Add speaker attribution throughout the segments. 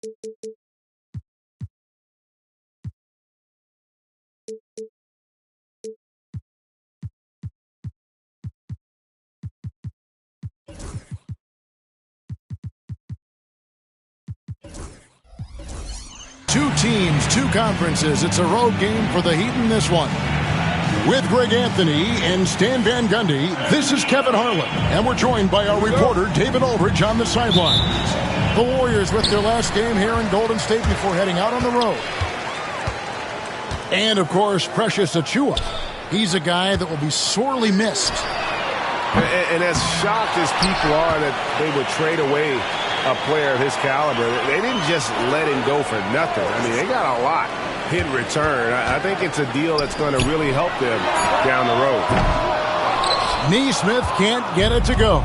Speaker 1: Two teams, two conferences. It's a road game for the Heat in this one. With Greg Anthony and Stan Van Gundy, this is Kevin Harlan. And we're joined by our reporter, David Aldridge, on the sidelines. The Warriors with their last game here in Golden State before heading out on the road. And, of course, Precious Achiuwa. He's a guy that will be sorely missed.
Speaker 2: And as shocked as people are that they would trade away a player of his caliber, they didn't just let him go for nothing. I mean, they got a lot in return. I think it's a deal that's going to really help them down the road.
Speaker 1: Nesmith can't get it to go.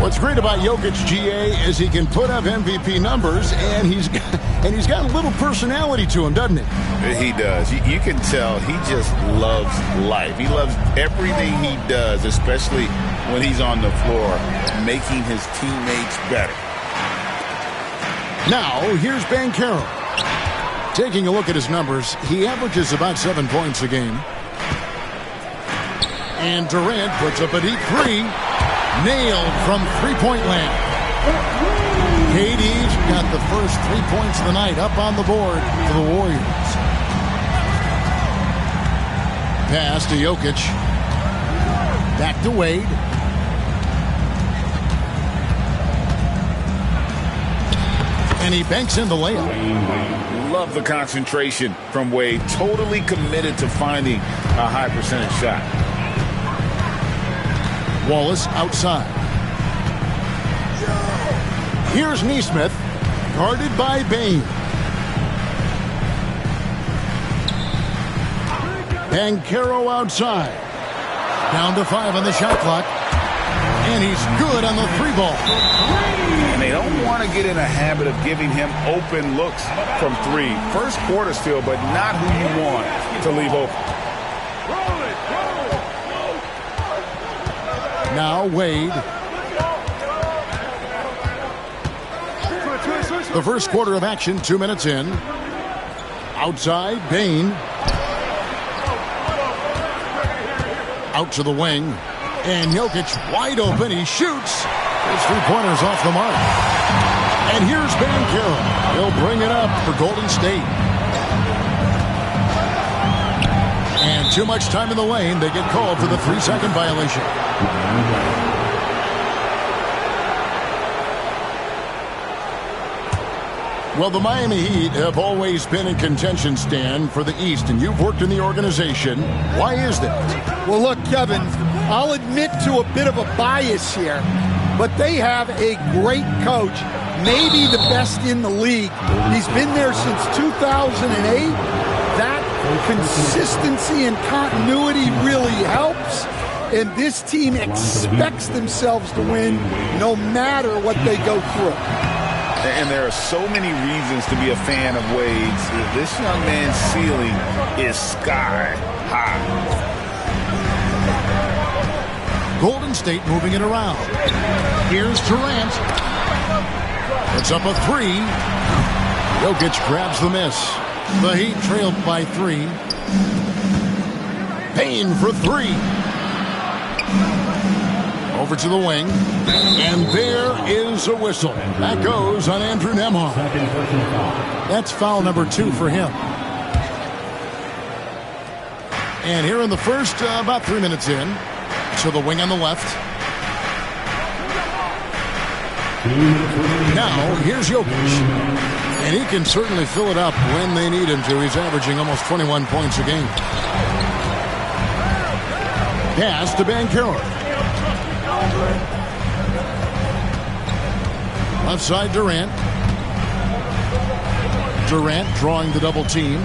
Speaker 1: What's great about Jokic, GA, is he can put up MVP numbers, and he's got a little personality to him, doesn't he?
Speaker 3: He does. You can tell he just loves life. He loves everything he does, especially when he's on the floor, making his teammates better.
Speaker 1: Now, here's Banchero. Taking a look at his numbers, he averages about 7 points a game. And Durant puts up a deep three. Nailed from three-point land. KD's got the first 3 points of the night up on the board for the Warriors. Pass to Jokic. Back to Wade. And he banks in the layup.
Speaker 3: Love the concentration from Wade. Totally committed to finding a high percentage shot.
Speaker 1: Wallace outside. Here's Nesmith, guarded by Bane. Banchero outside. Down to 5 on the shot clock. And he's good on the 3-ball.
Speaker 3: And they don't want to get in a habit of giving him open looks from 3. First quarter still, but not who you want to leave open.
Speaker 1: Now Wade. The first quarter of action, 2 minutes in. Outside, Bane. Out to the wing. And Jokic wide open. He shoots. His 3-pointers off the mark. And here's Banchero. He'll bring it up for Golden State. And too much time in the lane. They get called for the 3-second violation. Well, the Miami Heat have always been in contention, Stan, for the East, and you've worked in the organization. Why is that?
Speaker 4: Well, look, Kevin, I'll admit to a bit of a bias here, but they have a great coach, maybe the best in the league. He's been there since 2008. That consistency and continuity really helps. And this team expects themselves to win no matter what they go through.
Speaker 3: And there are so many reasons to be a fan of Wade's. This young man's ceiling is sky high.
Speaker 1: Golden State moving it around. Here's Durant. It's up a 3. Jokic grabs the miss. The Heat trailed by 3. Payne for 3. Over to the wing. And there is a whistle. That goes on Andrew Nembhard. That's foul number 2 for him. And here in the first, about 3 minutes in. To the wing on the left. Now, here's Jokic. And he can certainly fill it up when they need him to. He's averaging almost 21 points a game. Pass to Banchero. Left side, Durant. Durant drawing the double team.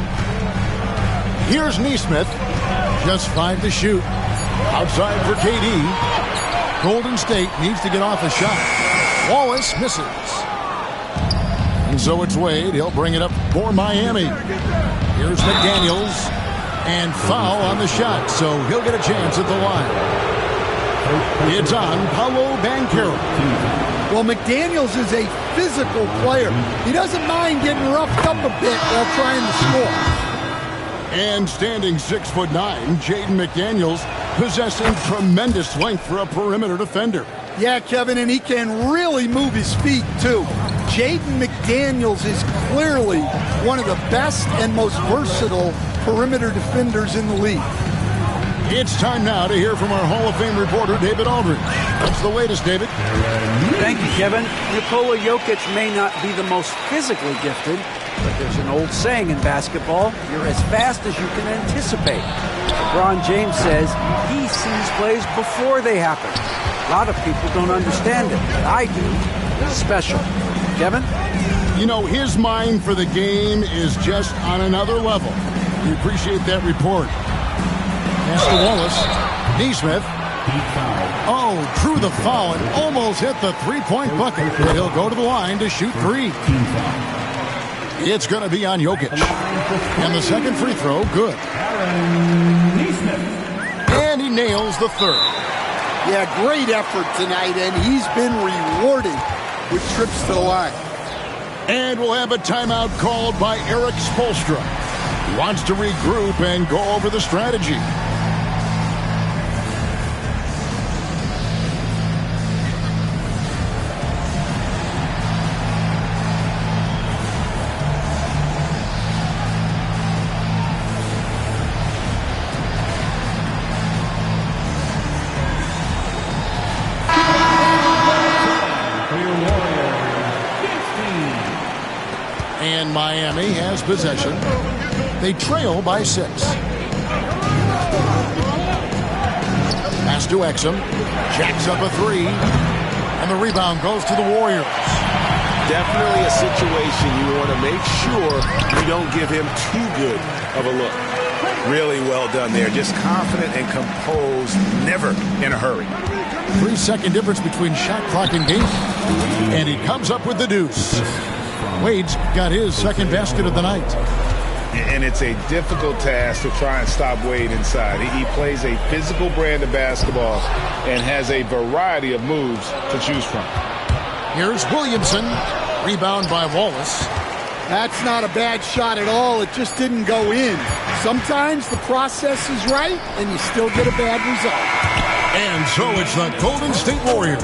Speaker 1: Here's Nesmith. Just 5 to shoot. Outside for KD. Golden State needs to get off a shot. Wallace misses. And so it's Wade. He'll bring it up for Miami. Here's McDaniels. And foul on the shot. So he'll get a chance at the line. It's on Paolo Banchero.
Speaker 4: Well, McDaniels is a physical player. He doesn't mind getting roughed up a bit while trying to score.
Speaker 1: And standing 6'9", Jaden McDaniels possessing tremendous length for a perimeter defender.
Speaker 4: Yeah, Kevin, and he can really move his feet, too. Jaden McDaniels is clearly one of the best and most versatile perimeter defenders in the league.
Speaker 1: It's time now to hear from our Hall of Fame reporter, David Aldridge. What's the latest, David?
Speaker 5: Thank you, Kevin. Nikola Jokic may not be the most physically gifted, but there's an old saying in basketball, you're as fast as you can anticipate. LeBron James says he sees plays before they happen. A lot of people don't understand it, but I do. It's special. Kevin?
Speaker 1: You know, his mind for the game is just on another level. We appreciate that report. Pass to Wallace. Neesmith. Oh, drew the foul and almost hit the three-point bucket. But he'll go to the line to shoot three. It's going to be on Jokic. And the second free throw, good. And he nails the third.
Speaker 4: Yeah, great effort tonight, and he's been rewarded with trips to the line.
Speaker 1: And we'll have a timeout called by Eric Spoelstra. He wants to regroup and go over the strategy. And Miami has possession. They trail by 6. Pass to Exum. Jacks up a 3. And the rebound goes to the Warriors.
Speaker 2: Definitely a situation you want to make sure you don't give him too good of a look.
Speaker 3: Really well done there. Just confident and composed, never in a hurry.
Speaker 1: 3-second difference between shot clock and game. And he comes up with the deuce. Wade's got his second basket of the night.
Speaker 3: And it's a difficult task to try and stop Wade inside. He plays a physical brand of basketball and has a variety of moves to choose from.
Speaker 1: Here's Williamson. Rebound by Wallace.
Speaker 4: That's not a bad shot at all. It just didn't go in. Sometimes the process is right, and you still get a bad result.
Speaker 1: And so it's the Golden State Warriors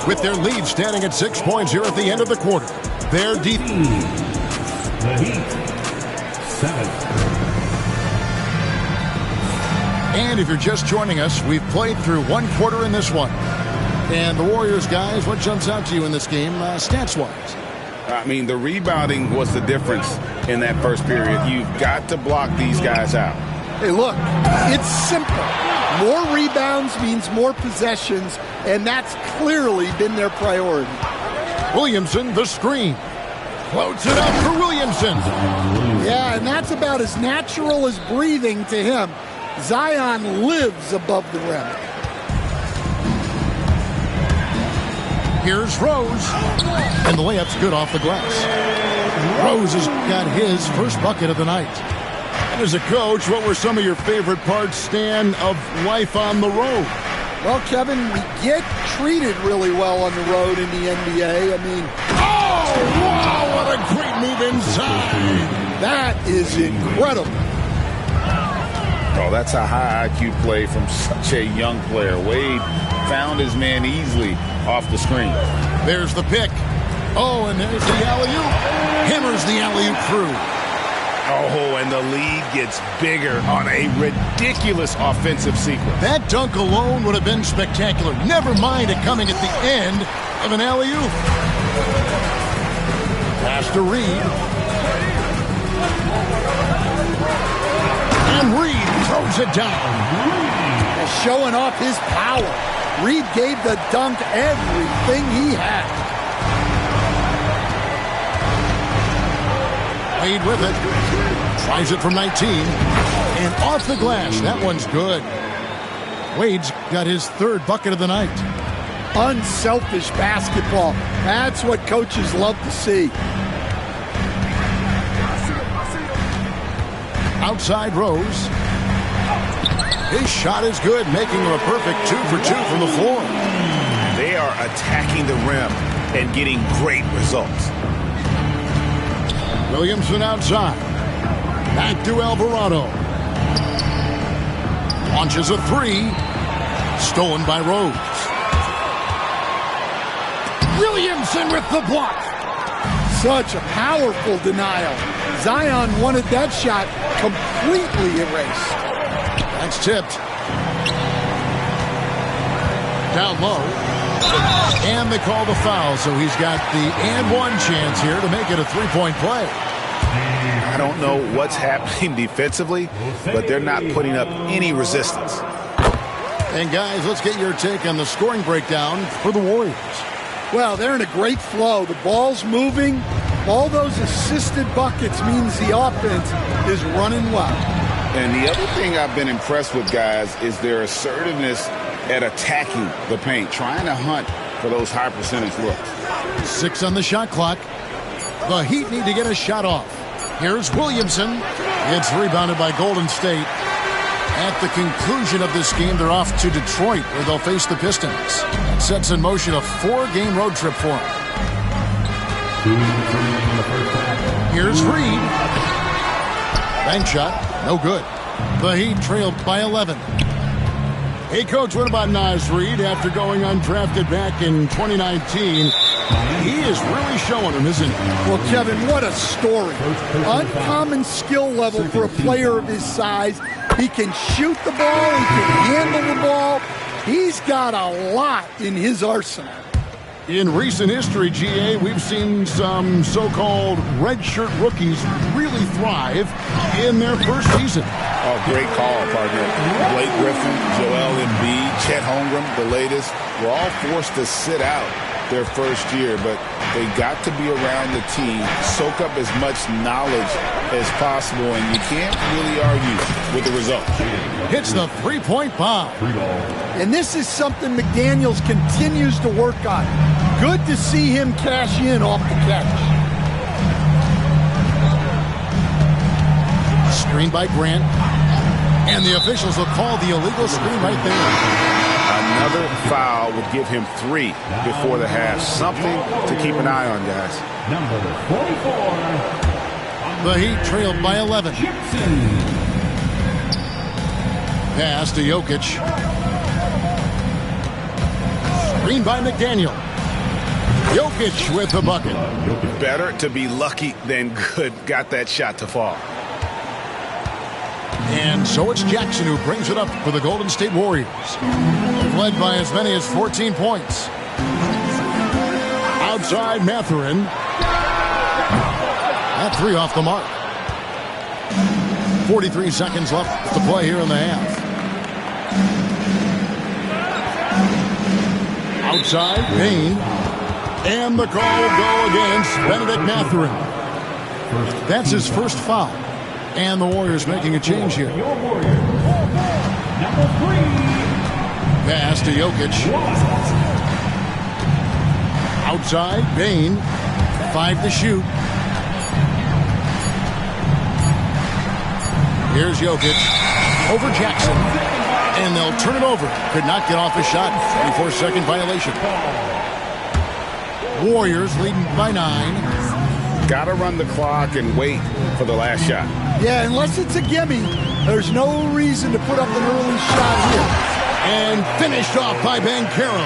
Speaker 1: with their lead standing at 6 points here at the end of the quarter. Their deep.
Speaker 6: The Heat, 7.
Speaker 1: And if you're just joining us, we've played through one quarter in this one. And the Warriors, guys, what jumps out to you in this game, stats-wise?
Speaker 3: I mean, the rebounding was the difference in that first period. You've got to block these guys out.
Speaker 4: Hey, look, it's simple. More rebounds means more possessions, and that's clearly been their priority.
Speaker 1: Williamson, the screen. Floats it up for Williamson.
Speaker 4: Yeah, and that's about as natural as breathing to him. Zion lives above the rim.
Speaker 1: Here's Rose. And the layup's good off the glass. Rose has got his first bucket of the night. And as a coach, what were some of your favorite parts, Stan, of life on the road?
Speaker 4: Well, Kevin, we get treated really well on the road in the NBA. I mean,
Speaker 1: oh, wow, what a great move inside.
Speaker 4: That is incredible.
Speaker 3: Oh, that's a high IQ play from such a young player. Wade found his man easily off the screen.
Speaker 1: There's the pick. Oh, and there's the alley-oop. Hammers the alley-oop through.
Speaker 3: Oh, and the lead gets bigger on a ridiculous offensive sequence.
Speaker 1: That dunk alone would have been spectacular. Never mind it coming at the end of an alley-oop. Pass to Reed. And Reed throws it down.
Speaker 4: Showing off his power. Reed gave the dunk everything he had.
Speaker 1: Wade with it. Tries it from 19. And off the glass. That one's good. Wade's got his third bucket of the night.
Speaker 4: Unselfish basketball. That's what coaches love to see.
Speaker 1: Outside Rose. His shot is good, making him a perfect 2 for 2 from the floor.
Speaker 3: They are attacking the rim and getting great results.
Speaker 1: Williamson outside. Back to Alvarado. Launches a 3. Stolen by Rose. Williamson with the block.
Speaker 4: Such a powerful denial. Zion wanted that shot completely erased.
Speaker 1: That's tipped. Down low. And they call the foul, so he's got the and one chance here to make it a three-point play.
Speaker 3: I don't know what's happening defensively, but they're not putting up any resistance.
Speaker 1: And guys, let's get your take on the scoring breakdown for the Warriors.
Speaker 4: Well, they're in a great flow. The ball's moving. All those assisted buckets means the offense is running well.
Speaker 3: And the other thing I've been impressed with, guys, is their assertiveness at attacking the paint, trying to hunt for those high percentage looks.
Speaker 1: 6 on the shot clock. The Heat need to get a shot off. Here's Williamson. It's rebounded by Golden State. At the conclusion of this game, they're off to Detroit, where they'll face the Pistons. That sets in motion a 4-game road trip for them. Here's Reed. Bank shot, no good. The Heat trailed by 11. Hey, Coach, what about Naz Reid after going undrafted back in 2019? He is really showing him, isn't he?
Speaker 4: Well, Kevin, what a story. Uncommon skill level for a player of his size. He can shoot the ball. He can handle the ball. He's got a lot in his arsenal.
Speaker 1: In recent history, GA, we've seen some so-called redshirt rookies really thrive in their first season.
Speaker 3: Oh, great call, partner. Blake Griffin, Joel Embiid, Chet Holmgren, the latest, were all forced to sit out their first year, but they got to be around the team, soak up as much knowledge as possible, and you can't really argue with the result.
Speaker 1: Hits the three-point bomb.
Speaker 4: And this is something McDaniels continues to work on. Good to see him cash in off the catch.
Speaker 1: Screen by Grant. And the officials will call the illegal screen right there.
Speaker 3: Another foul would give him 3 before the half. Something to keep an eye on, guys.
Speaker 6: Number 44.
Speaker 1: The Heat trailed by 11. Pass to Jokic. Screen by McDaniel. Jokic with the bucket.
Speaker 3: Better to be lucky than good. Got that shot to fall.
Speaker 1: And so it's Jackson who brings it up for the Golden State Warriors. They've led by as many as 14 points. Outside Mathurin. That 3 off the mark. 43 seconds left to play here in the half. Outside, Payne. And the call will go against Benedict Mathurin. That's his first foul. And the Warriors making a change here.
Speaker 6: Your Warrior, number 3.
Speaker 1: Pass to Jokic. Outside, Bane. 5 to shoot. Here's Jokic. Over Jackson. And they'll turn it over. Could not get off a shot. 24-second violation. Warriors leading by 9.
Speaker 3: Got to run the clock and wait for the last shot.
Speaker 4: Yeah, unless it's a gimme, there's no reason to put up an early shot here.
Speaker 1: And finished off by Banchero.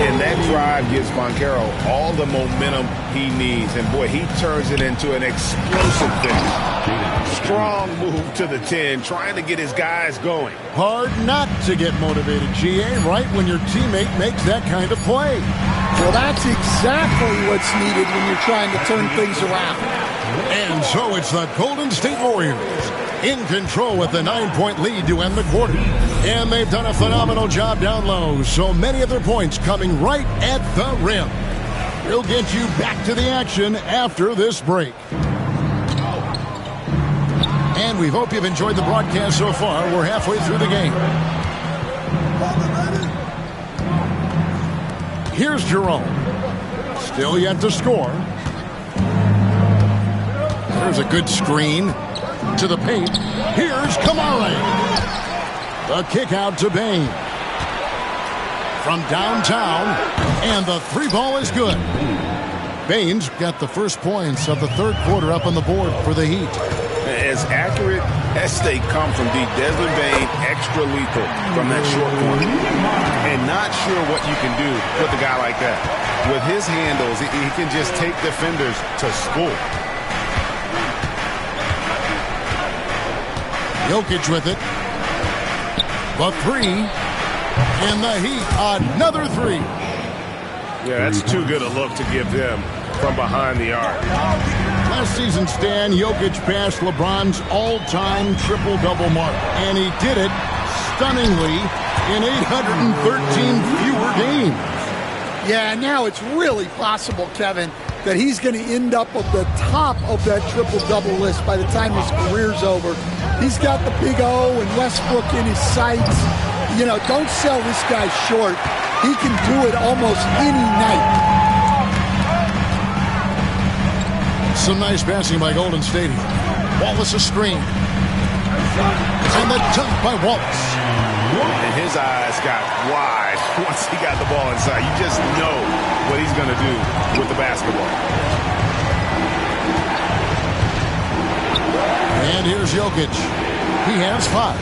Speaker 3: And that drive gives Banchero all the momentum he needs. And, boy, he turns it into an explosive finish. Strong move to the 10, trying to get his guys going.
Speaker 1: Hard not to get motivated, GA, right when your teammate makes that kind of play.
Speaker 4: Well, that's exactly what's needed when you're trying to turn things around.
Speaker 1: And so it's the Golden State Warriors in control with the 9-point lead to end the quarter. And they've done a phenomenal job down low. So many of their points coming right at the rim. We'll get you back to the action after this break. And we hope you've enjoyed the broadcast so far. We're halfway through the game. Here's Jerome. Still yet to score. There's a good screen to the paint. Here's Kamara. The kick out to Bane. From downtown, and the three ball is good. Bane's got the first points of the third quarter up on the board for the Heat.
Speaker 3: As accurate as they come from deep, Desmond Bane extra lethal from that short corner. And not sure what you can do with a guy like that. With his handles, he can just take defenders to school.
Speaker 1: Jokic with it. The three. And the Heat, another three.
Speaker 2: Yeah, that's too good a look to give them from behind the arc.
Speaker 1: Last season, Stan, Jokic passed LeBron's all-time triple-double mark. And he did it stunningly in 813 fewer games.
Speaker 4: Yeah, now it's really possible, Kevin, that he's going to end up at the top of that triple-double list by the time his career's over. He's got the Big O and Westbrook in his sights. You know, don't sell this guy short. He can do it almost any night.
Speaker 1: Some nice passing by Golden State. Wallace a screen. And the dunk by Wallace.
Speaker 2: And his eyes got wide once he got the ball inside. You just know what he's going to do with the basketball.
Speaker 1: And here's Jokic. He has 5.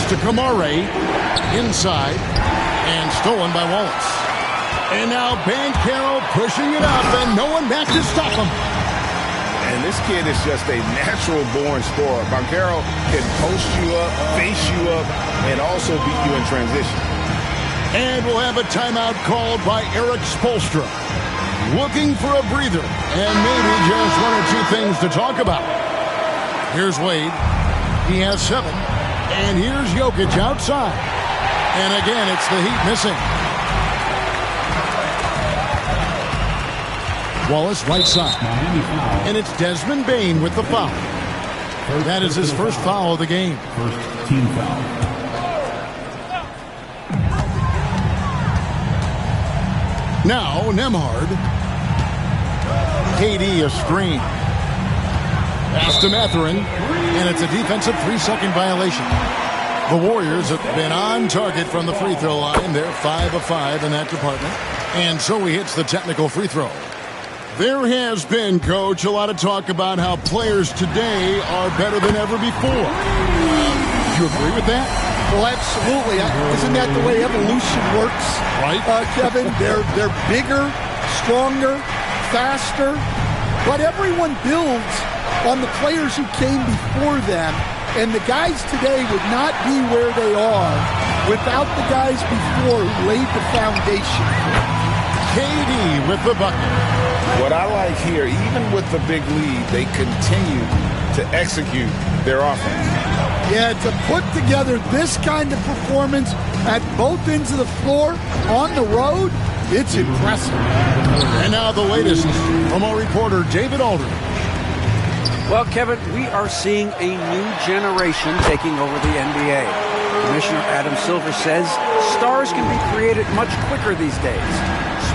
Speaker 1: To Kamare, inside, and stolen by Wallace. And now Banchero pushing it up, and no one back to stop him.
Speaker 3: And this kid is just a natural-born scorer. Banchero can post you up, face you up, and also beat you in transition.
Speaker 1: And we'll have a timeout called by Eric Spoelstra. Looking for a breather, and maybe just one or two things to talk about. Here's Wade. He has 7. And here's Jokic outside. And again, it's the Heat missing. Wallace right side. And it's Desmond Bane with the foul. That is his first foul of the game.
Speaker 6: First team foul.
Speaker 1: Now, Nembhard. KD a screen. Pass to Mathurin, and it's a defensive 3-second violation. The Warriors have been on target from the free throw line. They're 5 of 5 in that department. And so he hits the technical free throw. There has been, Coach, a lot of talk about how players today are better than ever before. Do you agree with that?
Speaker 4: Well, absolutely. Isn't that the way evolution works?
Speaker 1: Right.
Speaker 4: Kevin, they're bigger, stronger, faster. But everyone builds on the players who came before them, and the guys today would not be where they are without the guys before who laid the foundation.
Speaker 1: KD with the bucket.
Speaker 3: What I like here, even with the big lead, they continue to execute their offense.
Speaker 4: Yeah, to put together this kind of performance at both ends of the floor on the road, it's impressive.
Speaker 1: And now the latest from our reporter, David Aldridge.
Speaker 5: Well, Kevin, we are seeing a new generation taking over the NBA. Commissioner Adam Silver says stars can be created much quicker these days.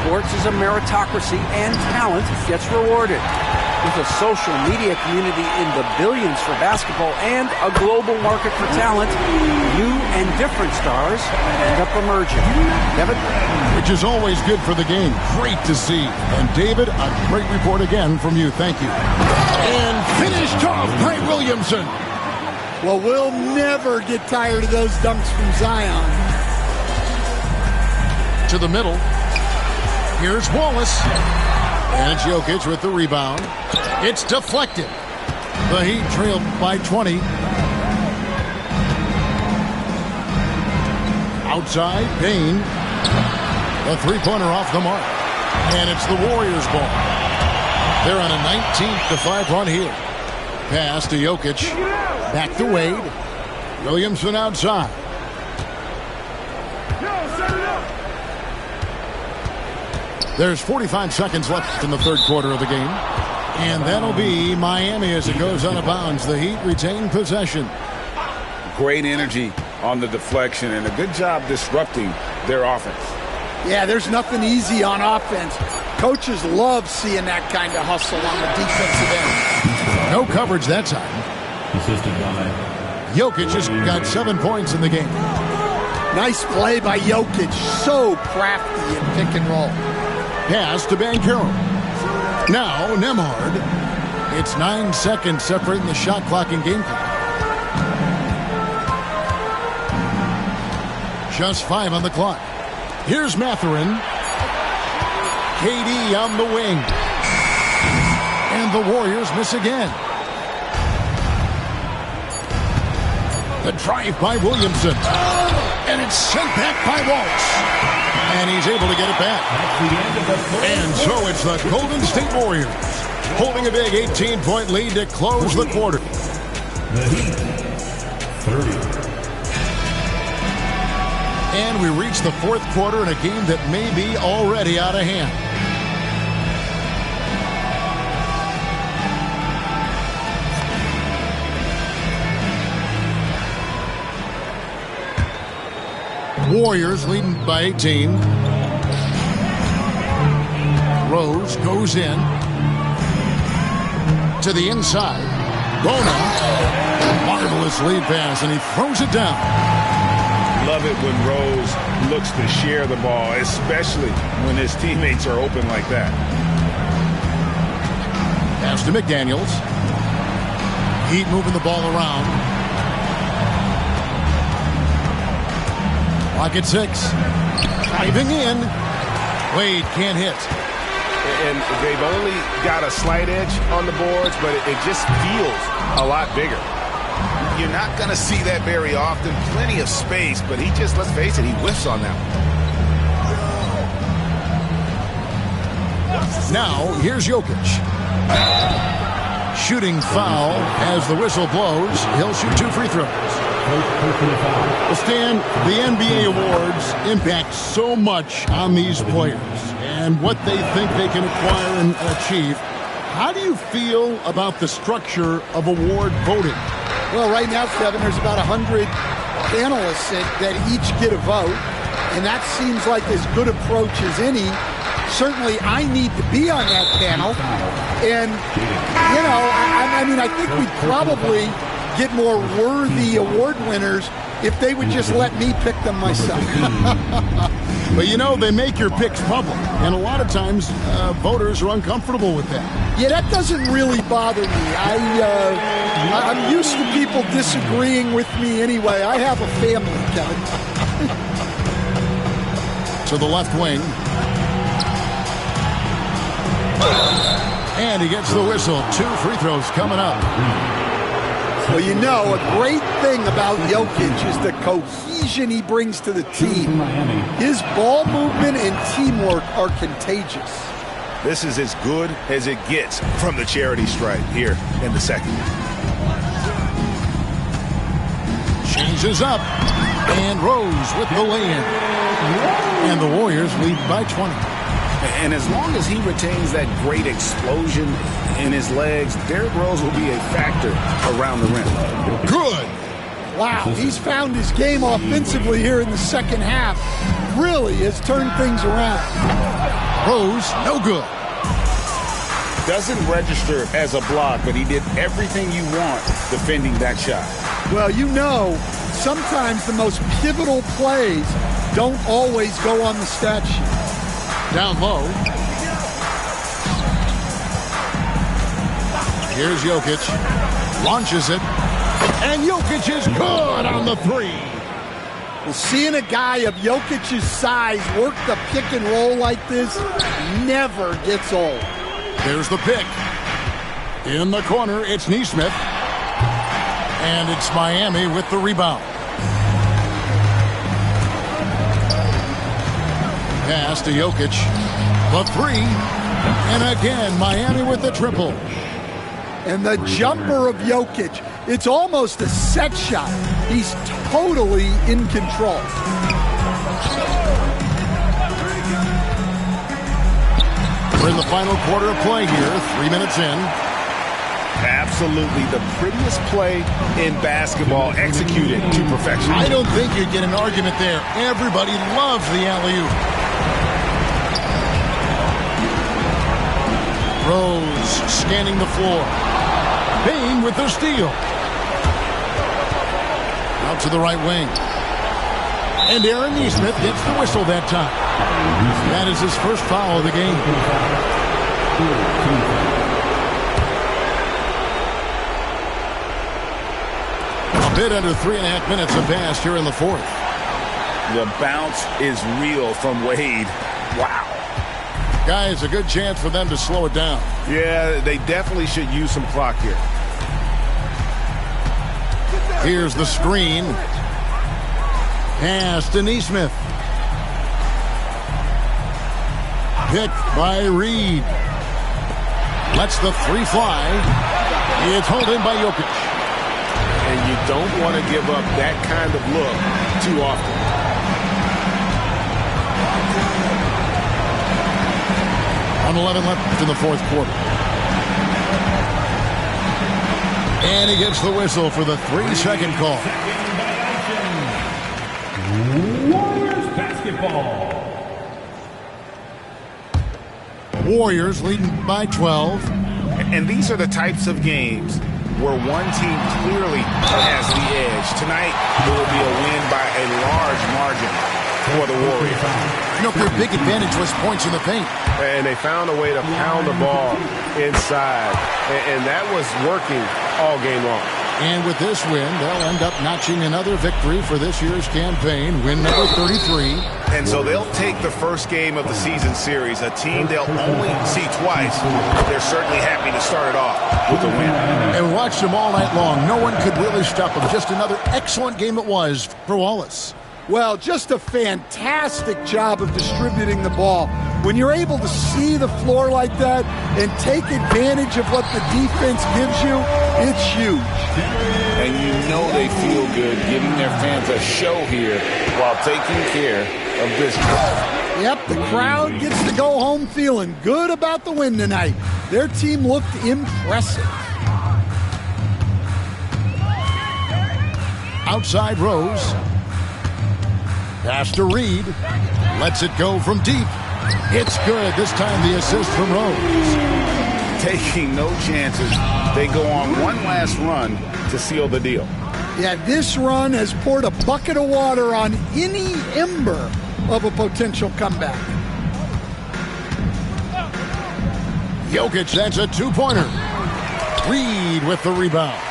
Speaker 5: Sports is a meritocracy and talent gets rewarded. With a social media community in the billions for basketball and a global market for talent, new and different stars end up emerging. Kevin?
Speaker 1: Which is always good for the game. Great to see. And David, a great report again from you. Thank you. And finished off by Williamson.
Speaker 4: Well, we'll never get tired of those dunks from Zion.
Speaker 1: To the middle. Here's Wallace. And it's Jokic with the rebound. It's deflected. The Heat trailed by 20. Outside, Bane. The three-pointer off the mark. And it's the Warriors' ball. They're on a 19-5 run here. Pass to Jokic. Back to Wade. Williamson outside. There's 45 seconds left in the third quarter of the game. And that'll be Miami as it goes out of bounds. The Heat retain possession.
Speaker 3: Great energy on the deflection and a good job disrupting their offense.
Speaker 4: Yeah, there's nothing easy on offense. Coaches love seeing that kind of hustle on the defensive end.
Speaker 1: No coverage that time.
Speaker 6: Assisted by
Speaker 1: Jokic has got 7 points in the game.
Speaker 4: Nice play by Jokic. So crafty in pick and roll.
Speaker 1: Pass to Banchero. Now Nembhard. It's 9 seconds separating the shot clock and game clock. Just 5 on the clock. Here's Mathurin. KD on the wing. And the Warriors miss again. The drive by Williamson. And it's sent back by Walsh. And he's able to get it back. And so it's the Golden State Warriors holding a big 18-point lead to close the quarter.
Speaker 6: The Heat, 30.
Speaker 1: And we reach the fourth quarter in a game that may be already out of hand. Warriors leading by 18. Rose goes in to the inside. Bona, marvelous lead pass, and he throws it down.
Speaker 3: Love it when Rose looks to share the ball, especially when his teammates are open like that.
Speaker 1: Pass to McDaniels. Heat moving the ball around. Clock at 6. Driving in. Wade can't hit.
Speaker 2: And they've only got a slight edge on the boards, but it just feels a lot bigger.
Speaker 3: You're not going to see that very often. Plenty of space, but he just, let's face it, he whiffs on that one.
Speaker 1: Now, here's Jokic. Shooting foul as the whistle blows. He'll shoot 2 free throws. Well, Stan, the NBA awards impact so much on these players and what they think they can acquire and achieve. How do you feel about the structure of award voting?
Speaker 4: Well, right now, Kevin, there's about 100 analysts that each get a vote, and that seems like as good approach as any. Certainly, I need to be on that panel, and, you know, I mean, I think we'd probably get more worthy award winners if they would just let me pick them myself.
Speaker 1: But, you know, they make your picks public, and a lot of times voters are uncomfortable with that.
Speaker 4: Yeah, that doesn't really bother me. I'm used to people disagreeing with me anyway. I have a family, Kevin.
Speaker 1: To the left wing. And he gets the whistle. 2 free throws coming up.
Speaker 4: Well, you know, a great thing about Jokic is the cohesion he brings to the team. His ball movement and teamwork are contagious.
Speaker 3: This is as good as it gets from the charity stripe here in the second.
Speaker 1: Changes up. And Rose with the lay-in. And the Warriors lead by 20.
Speaker 2: And as long as he retains that great explosion in his legs, Derrick Rose will be a factor around the rim.
Speaker 1: Good.
Speaker 4: Wow, he's found his game offensively here in the second half. Really has turned things around.
Speaker 1: Rose, no good.
Speaker 3: Doesn't register as a block, but he did everything you want defending that shot.
Speaker 4: Well, you know, sometimes the most pivotal plays don't always go on the stat sheet.
Speaker 1: Down low. Here's Jokic. Launches it. And Jokic is good on the 3.
Speaker 4: Well, seeing a guy of Jokic's size work the pick and roll like this never gets old.
Speaker 1: There's the pick. In the corner, it's Nesmith. And it's Miami with the rebound. Pass to Jokic. The 3. And again, Miami with the triple.
Speaker 4: And the jumper of Jokic. It's almost a set shot. He's totally in control.
Speaker 1: We're in the final quarter of play here. 3 minutes in.
Speaker 2: Absolutely the prettiest play in basketball executed to perfection.
Speaker 1: I don't think you'd get an argument there. Everybody loves the alley-oop. Rose scanning the floor. Payne with the steal. Out to the right wing. And Aaron Nesmith gets the whistle that time. That is his first foul of the game. A bit under 3.5 minutes have passed here in the fourth.
Speaker 3: The bounce is real from Wade. Wow.
Speaker 1: Guys, a good chance for them to slow it down.
Speaker 2: Yeah, they definitely should use some clock here.
Speaker 1: Here's the screen. Pass to Nesmith. Picked by Reed. Lets the three fly. It's hauled in by Jokic.
Speaker 2: And you don't want to give up that kind of look too often.
Speaker 1: On 11 left in the fourth quarter. And he gets the whistle for the 3-second call.
Speaker 6: Warriors basketball.
Speaker 1: Warriors leading by 12.
Speaker 3: And these are the types of games where one team clearly has the edge. Tonight, it will be a win by a large margin for the Warriors.
Speaker 1: You know, their big advantage was points in the paint.
Speaker 2: And they found a way to pound the ball inside. And that was working all game long.
Speaker 1: And with this win, they'll end up notching another victory for this year's campaign, win number 33.
Speaker 3: And so they'll take the first game of the season series, a team they'll only see twice. They're certainly happy to start it off with a win.
Speaker 1: And watched them all night long. No one could really stop them. Just another excellent game it was for Wallace.
Speaker 4: Well, just a fantastic job of distributing the ball. When you're able to see the floor like that and take advantage of what the defense gives you, it's huge.
Speaker 3: And you know they feel good giving their fans a show here while taking care of business.
Speaker 4: Yep, the crowd gets to go home feeling good about the win tonight. Their team looked impressive.
Speaker 1: Outside Rose. Pass to Reed. Lets it go from deep. It's good. This time the assist from Rose.
Speaker 3: Taking no chances. They go on one last run to seal the deal.
Speaker 4: Yeah, this run has poured a bucket of water on any ember of a potential comeback.
Speaker 1: Jokic, that's a two-pointer. Reed with the rebound.